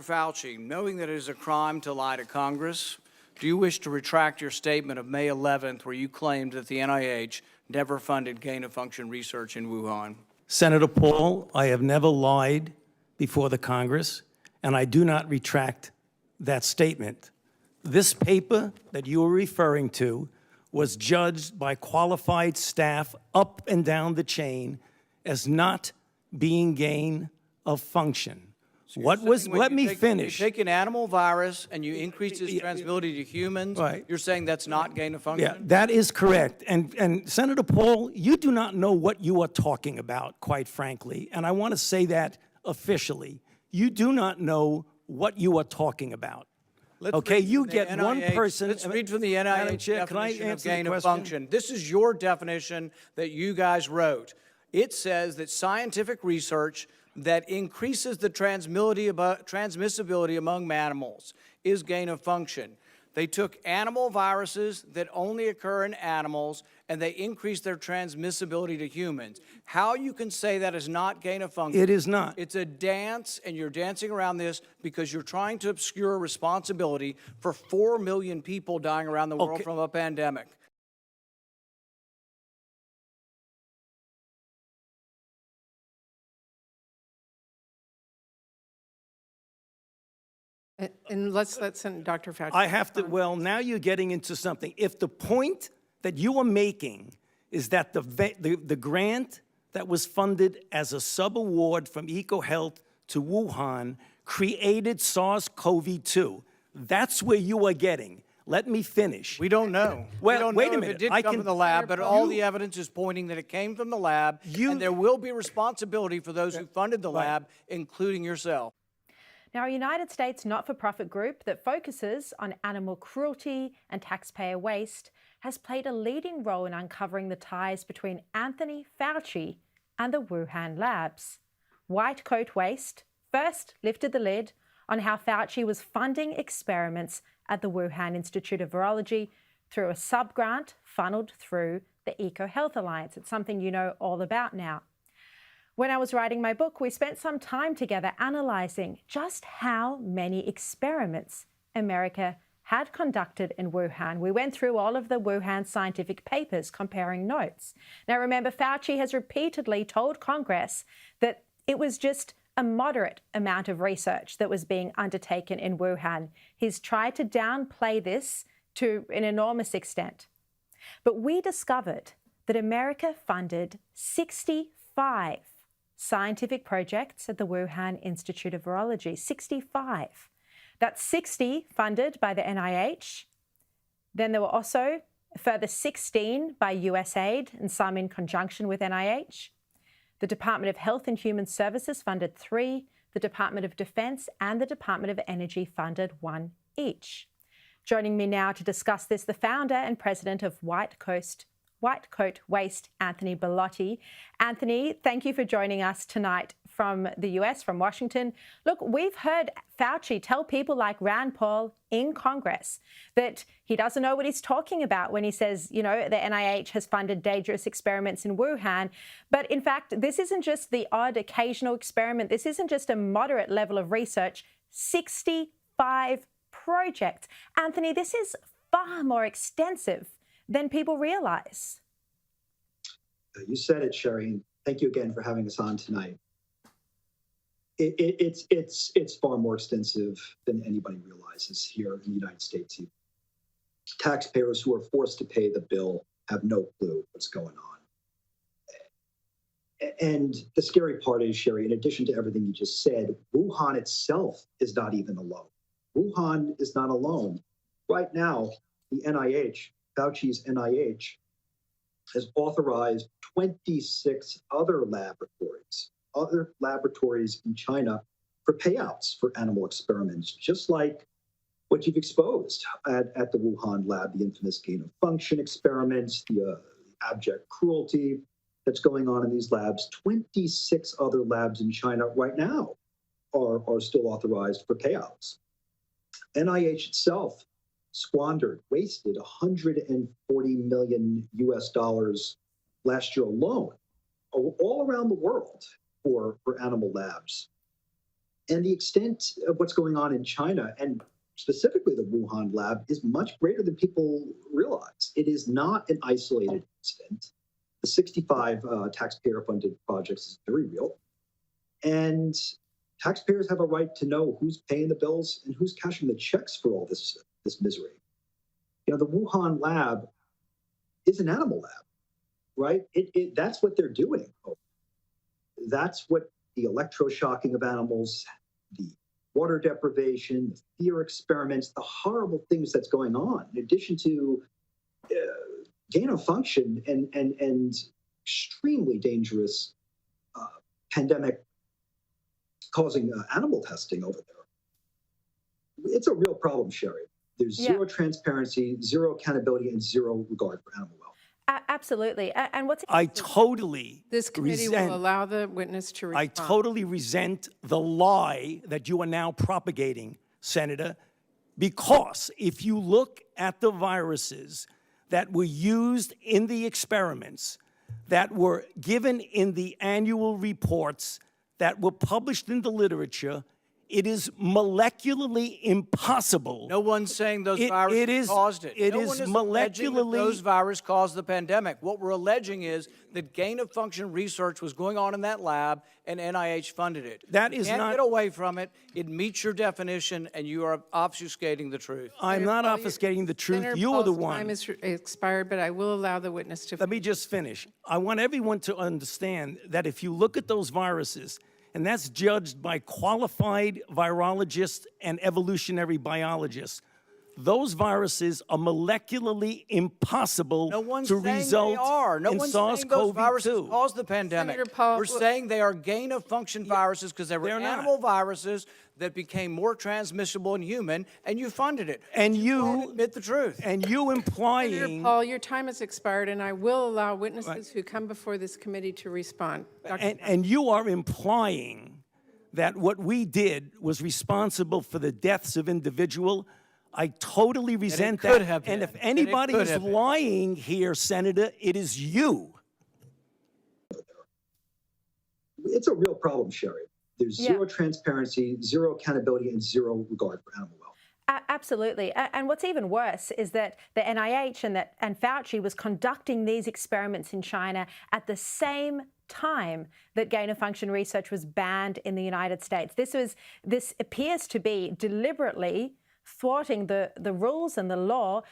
Fauci, knowing that it is a crime to lie to Congress, do you wish to retract your statement of May 11th where you claimed that the NIH never funded gain-of-function research in Wuhan? Senator Paul, I have never lied before the Congress, and I do not retract that statement. This paper that you are referring to was judged by qualified staff up and down the chain as not being gain of function. Let me finish. You take an animal virus and you increase its transmissibility to humans, right. You're saying that's not gain of function? Yeah, that is correct. And Senator Paul, you do not know what you are talking about, quite frankly. And I want to say that officially. You do not know what you are talking about. Okay, you get NIH, one person. Let's read from the NIH Chair, can I definition of answer gain the of question? function. This is your definition that you guys wrote. It says that scientific research that increases the transmissibility among mammals is gain of function. They took animal viruses that only occur in animals and they increased their transmissibility to humans. How you can say that is not gain of function? It is not. It's a dance, and you're dancing around this because you're trying to obscure responsibility for 4 million people dying around the world from a pandemic. And let's Dr. Fauci. I have to, well, now you're getting into something. If the point that you are making is that the grant that was funded as a sub-award from EcoHealth to Wuhan created SARS-CoV-2, that's where you are getting. Let me finish. We don't know. Well, we don't wait know a minute. If it did come from the lab, but all the evidence is pointing that it came from the lab, and there will be responsibility for those who funded the lab, including yourself. Now, a United States not-for-profit group that focuses on animal cruelty and taxpayer waste has played a leading role in uncovering the ties between Anthony Fauci and the Wuhan labs. White Coat Waste first lifted the lid on how Fauci was funding experiments at the Wuhan Institute of Virology through a sub-grant funneled through the EcoHealth Alliance. It's something you know all about now. When I was writing my book, we spent some time together analysing just how many experiments America had conducted in Wuhan. We went through all of the Wuhan scientific papers, comparing notes. Now, remember, Fauci has repeatedly told Congress that it was just a moderate amount of research that was being undertaken in Wuhan. He's tried to downplay this to an enormous extent. But we discovered that America funded 65 scientific projects at the Wuhan Institute of Virology, 65. That's 60 funded by the NIH. Then there were also a further 16 by USAID and some in conjunction with NIH. The Department of Health and Human Services funded 3. The Department of Defense and the Department of Energy funded 1 each. Joining me now to discuss this, the founder and president of White Coat Waste, Anthony Bellotti. Anthony, thank you for joining us tonight from the US, from Washington. Look, we've heard Fauci tell people like Rand Paul in Congress that he doesn't know what he's talking about when he says, you know, the NIH has funded dangerous experiments in Wuhan. But in fact, this isn't just the odd occasional experiment. This isn't just a moderate level of research. 65 projects. Anthony, this is far more extensive than people realize. You said it, Sherry. Thank you again for having us on tonight. It's far more extensive than anybody realizes here in the United States. Taxpayers who are forced to pay the bill have no clue what's going on. And the scary part is, Sherry, in addition to everything you just said, Wuhan itself is not even alone. Wuhan is not alone. Right now, the NIH, Fauci's NIH, has authorized 26 other laboratories in China for payouts for animal experiments, just like what you've exposed at the Wuhan lab, the infamous gain of function experiments, the abject cruelty that's going on in these labs. 26 other labs in China right now are still authorized for payouts. NIH itself squandered, wasted $140 million last year alone, all around the world for animal labs. And the extent of what's going on in China, and specifically the Wuhan lab, is much greater than people realize. It is not an isolated incident. The 65 taxpayer-funded projects is very real. And taxpayers have a right to know who's paying the bills and who's cashing the checks for all this misery. You know, the Wuhan lab is an animal lab, right? That's what they're doing. That's what the electroshocking of animals, the water deprivation, the fear experiments, the horrible things that's going on, in addition to gain of function and extremely dangerous pandemic causing animal testing over there. It's a real problem, Sherry. There's zero transparency, zero accountability, and zero regard for animal welfare. Absolutely. And what's I totally This committee resent, will allow the witness to respond. I totally resent the lie that you are now propagating, Senator, because if you look at the viruses that were used in the experiments, that were given in the annual reports, that were published in the literature, it is molecularly impossible. No one's saying those It viruses is- caused it. it No is one is alleging that molecularly- those viruses caused the pandemic. What we're alleging is that gain-of-function research was going on in that lab, and NIH funded it. That You is can't not- get away from it. It meets your definition, and you are obfuscating the truth. I'm not Paul, obfuscating the truth. Senator You are the Paul's one. time is expired, but I will allow the witness to. Let me just finish. I want everyone to understand that if you look at those viruses, and that's judged by qualified virologists and evolutionary biologists, those viruses are molecularly impossible No one's to saying result they are. No in one's saying those viruses SARS-CoV-2. caused the pandemic. Senator Paul, We're saying they are gain-of-function viruses because they were they're not. animal viruses that became more transmissible in human, and you funded it. And won't you, admit the truth. and you Senator implying, Paul, your time has expired, and I will allow witnesses who come before this committee to respond. and you are implying that what we did was responsible for the deaths of individual. I totally resent could that. have And been. if And it anybody could is have been. lying here, Senator, it is you. It's a real problem, Sherry. There's Yeah. zero transparency, zero accountability, and zero regard for animal welfare. Absolutely. And what's even worse is that the NIH and Fauci was conducting these experiments in China at the same time that gain-of-function research was banned in the United States. This appears to be deliberately thwarting the rules and the law,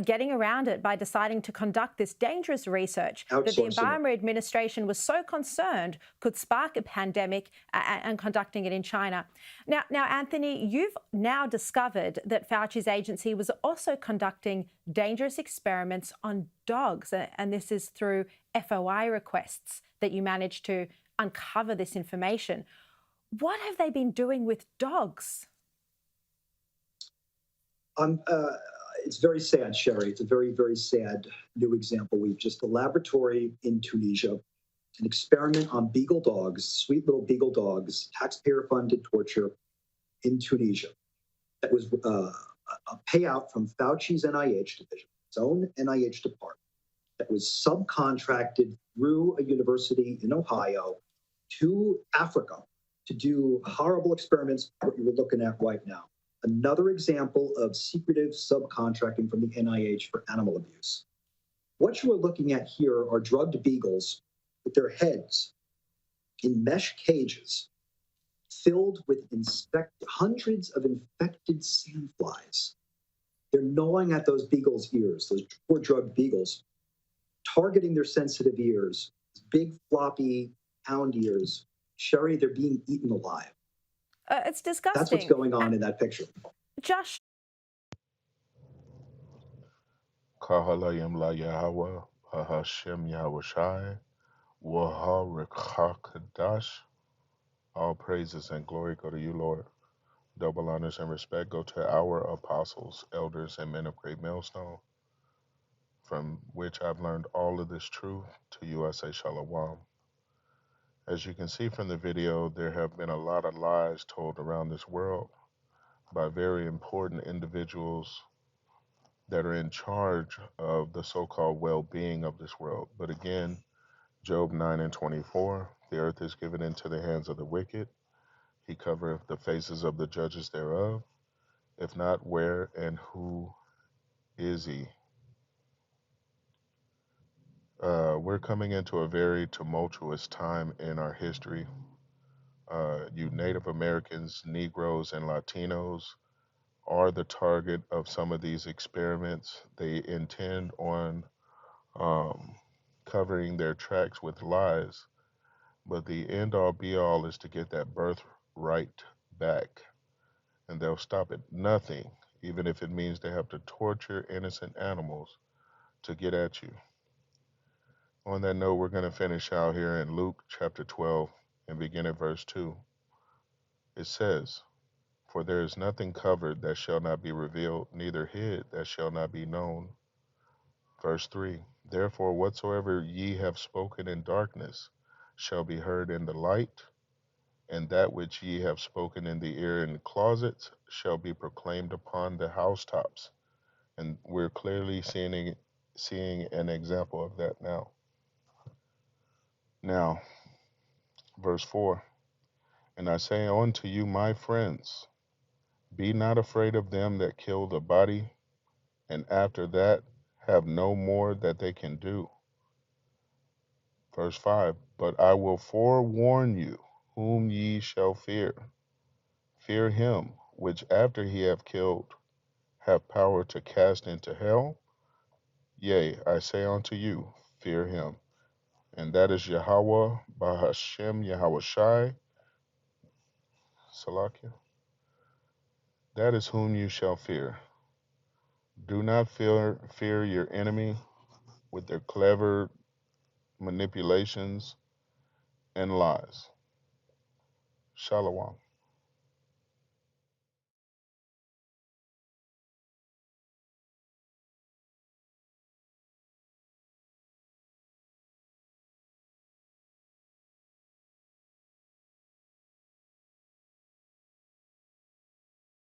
getting around it by deciding to conduct this dangerous research that the Outsourcing it. Environment Administration was so concerned could spark a pandemic and conducting it in China. Now, Anthony, you've now discovered that Fauci's agency was also conducting dangerous experiments on dogs, and this is through FOI requests that you managed to uncover this information. What have they been doing with dogs? It's very sad, Sherry. It's a very, very sad new example. We've just a laboratory in Tunisia, an experiment on beagle dogs, sweet little beagle dogs, taxpayer-funded torture in Tunisia. That was a payout from Fauci's NIH division, its own NIH department, that was subcontracted through a university in Ohio to Africa to do horrible experiments, what you were looking at right now. Another example of secretive subcontracting from the NIH for animal abuse. What you are looking at here are drugged beagles with their heads in mesh cages filled with hundreds of infected sandflies. They're gnawing at those beagles' ears, those poor drugged beagles, targeting their sensitive ears, big floppy hound ears. Sherry, they're being eaten alive. It's disgusting. That's what's going on in that picture. Josh, Kahalayim la Yahweh, Hashem Yahushai, Waha All praises and glory go to you, Lord. Double honors and respect go to our apostles, elders, and men of great millstone, from which I've learned all of this truth. To you I say Shalom. As you can see from the video, there have been a lot of lies told around this world by very important individuals that are in charge of the so-called well-being of this world. But again, Job 9:24, the earth is given into the hands of the wicked. He covereth the faces of the judges thereof. If not, where and who is he? We're coming into a very tumultuous time in our history. You Native Americans, Negroes, and Latinos are the target of some of these experiments. They intend on um, covering their tracks with lies, but the end all be all is to get that birthright back, and they'll stop at nothing, even if it means they have to torture innocent animals to get at you. On that note, we're going to finish out here in Luke chapter 12 and begin at verse 2. It says, "For there is nothing covered that shall not be revealed, neither hid that shall not be known." Verse 3, "Therefore whatsoever ye have spoken in darkness shall be heard in the light, and that which ye have spoken in the ear in closets shall be proclaimed upon the housetops." And we're clearly seeing an example of that now. Now, verse 4, "And I say unto you, my friends, be not afraid of them that kill the body, and after that have no more that they can do." Verse 5, "But I will forewarn you whom ye shall fear. Fear him which after he have killed have power to cast into hell. Yea, I say unto you, fear him." And that is Yahweh Bahashem Yahweh Shai, Salakia. That is whom you shall fear. Do not fear your enemy with their clever manipulations and lies. Shalom.